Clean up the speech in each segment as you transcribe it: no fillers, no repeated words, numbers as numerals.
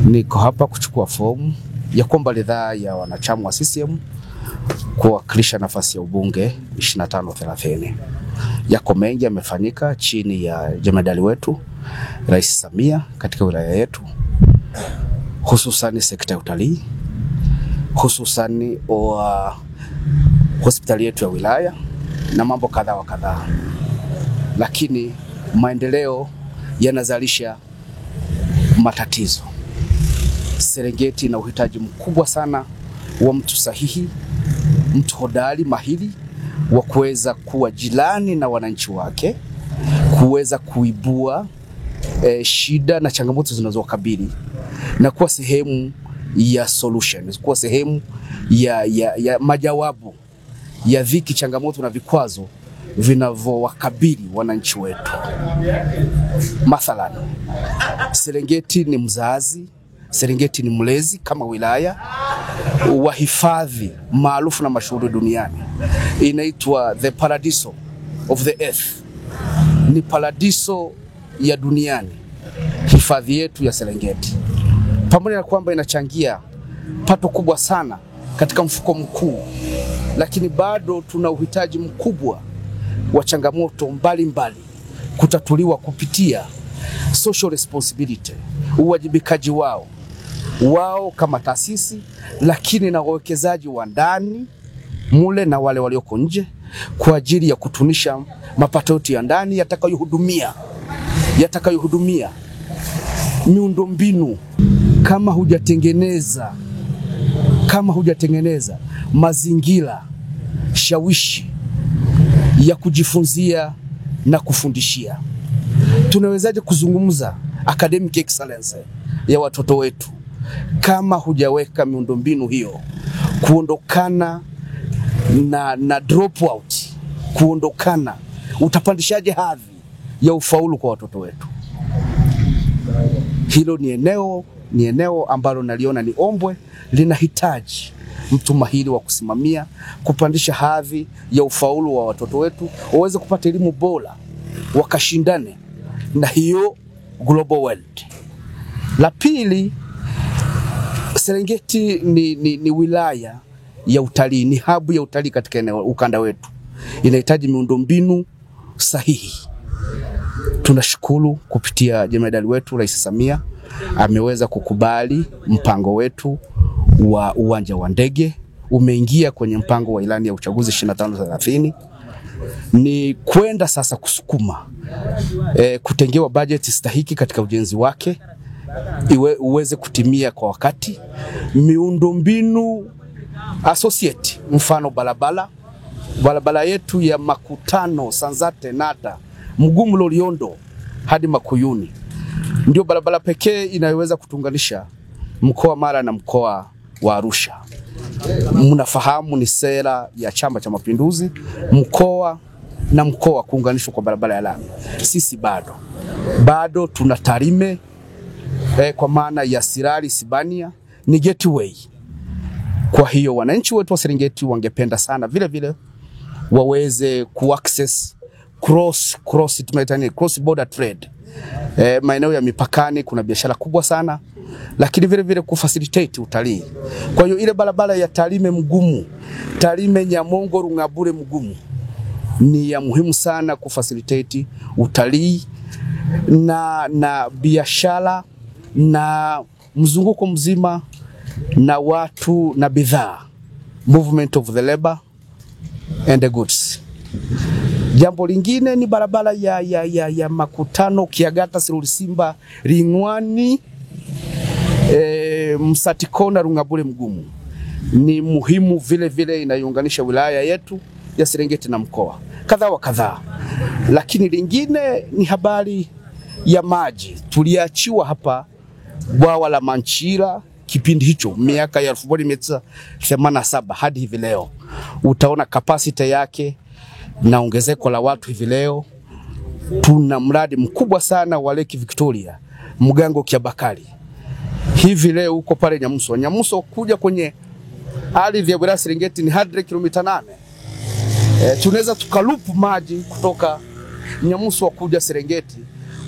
Niko hapa kuchukua fomu ya kuomba ridhaa ya wanachama wa CCM kuwakilisha nafasi ya ubunge 25-30. Yako mengi yamefanyika chini ya jemadari wetu Rais Samia katika wilaya yetu, hususan sekta ya utalii, hususan hospitali yetu ya wilaya na mambo kadhaa wa kadhaa. Lakini maendeleo yanazalisha matatizo. Serengeti ina uhitaji mkubwa sana wa mtu sahihi, mtu hodari, mahiri, wa kuweza kuwa jirani na wananchi wake, kuweza kuibua shida na changamoto zinazowakabili na kuwa sehemu ya solutions, kuwa sehemu ya majawabu ya dhiki, changamoto na vikwazo vinavyowakabili wananchi wetu. Mathalan, Serengeti ni mzazi, Serengeti ni mlezi kama wilaya wa hifadhi maarufu na mashuhuri duniani. Inaitwa the paradiso of the earth. Ni paradiso ya duniani hifadhi yetu ya Serengeti. Pamoja na kwamba inachangia pato kubwa sana katika mfuko mkuu, lakini bado tuna uhitaji mkubwa wa changamoto mbalimbali kutatuliwa kupitia social responsibility, uwajibikaji wao kama taasisi, lakini na wawekezaji wa ndani mule na wale walioko nje, kwa ajili ya kutunisha mapato yetu ya ndani yatakayohudumia miundombinu. Kama hujatengeneza mazingira shawishi ya kujifunzia na kufundishia, tunawezaje kuzungumza academic excellence ya watoto wetu kama hujaweka miundombinu hiyo, kuondokana na dropout, utapandishaje hadhi ya ufaulu kwa watoto wetu? Hilo ni eneo ambalo naliona ni ombwe, linahitaji mtu mahiri wa kusimamia, kupandisha hadhi ya ufaulu wa watoto wetu, waweze kupata elimu bora, wakashindane na hiyo global world. La pili, Serengeti ni wilaya ya utalii, ni hub ya utalii katika eneo ukanda wetu. Inahitaji miundombinu sahihi. Tunashukuru kupitia jemadari wetu Rais Samia ameweza kukubali mpango wetu wa uwanja wa ndege, umeingia kwenye mpango wa ilani ya uchaguzi 25-30. Ni kwenda sasa kusukuma kutengewa budget stahiki katika ujenzi wake uweze kutimia kwa wakati. Miundombinu associate, mfano barabara yetu ya Makutano, Sanzate, Nata, Mgumu, Loliondo hadi Makuyuni ndio barabara pekee inayoweza kutunganisha mkoa Mara na mkoa wa Arusha. Mnafahamu ni sera ya Chama cha Mapinduzi, mkoa na mkoa kuunganishwa kwa barabara ya lami. Sisi bado tuna Tarime, kwa maana ya Sirari Sibania ni gateway. Kwa hiyo wananchi wetu wa Serengeti wangependa sana vile waweze kuaccess cross border trade. Maeneo ya mipakani kuna biashara kubwa sana, lakini vile kufacilitate utalii. Kwa hiyo ile barabara ya Tarime Mgumu, Tarime Nyamongo Rungabure Mgumu ni ya muhimu sana kufacilitate utalii na biashara na mzunguko mzima na watu na bidhaa, movement of the labor and the goods. Jambo lingine ni barabara ya Makutano Kiagata Sirulisimba Ringwani Msatikona Rungabure Mgumu. Ni muhimu vile inayounganisha wilaya yetu ya Serengeti na mkoa kadhaa wa kadhaa. Lakini lingine ni habari ya maji. Tuliachiwa hapa bwawa la Manchira kipindi hicho miaka ya 1987 hadi hivi leo. Utaona capacity yake na ongezeko la watu hivi leo. Tuna mradi mkubwa sana wa Lake Victoria, Mgango Kiabakari. Hivi leo uko pale Nyamuso kuja kwenye ardhi ya wilaya Serengeti ni 100 kilomita 8. Tunaweza tukalupu maji kutoka Nyamuso kuja Serengeti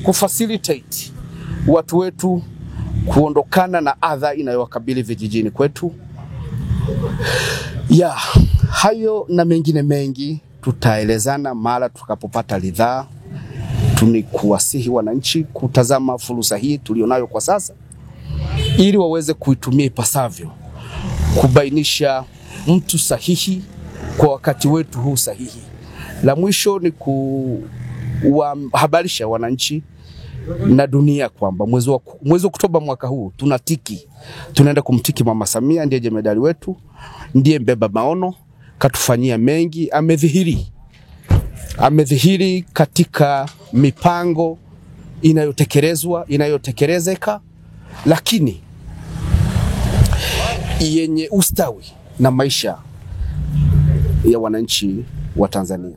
kufacilitate watu wetu kuondokana na adha inayowakabili vijijini kwetu. Hayo na mengine mengi tutaelezana mara tukapopata ridhaa. Tunikuwasihi wananchi kutazama fursa hii tulionayo kwa sasa ili waweze kuitumia ipasavyo, kubainisha mtu sahihi kwa wakati wetu huu sahihi. La mwisho ni kuwahabarisha wananchi na dunia kwamba mwezi Oktoba mwaka huu tunaenda kumtiki Mama Samia, ndiye jemedari wetu, ndiye mbeba maono, katufanyia mengi, amedhihiri katika mipango inayotekelezeka, lakini yenye ustawi na maisha ya wananchi wa Tanzania.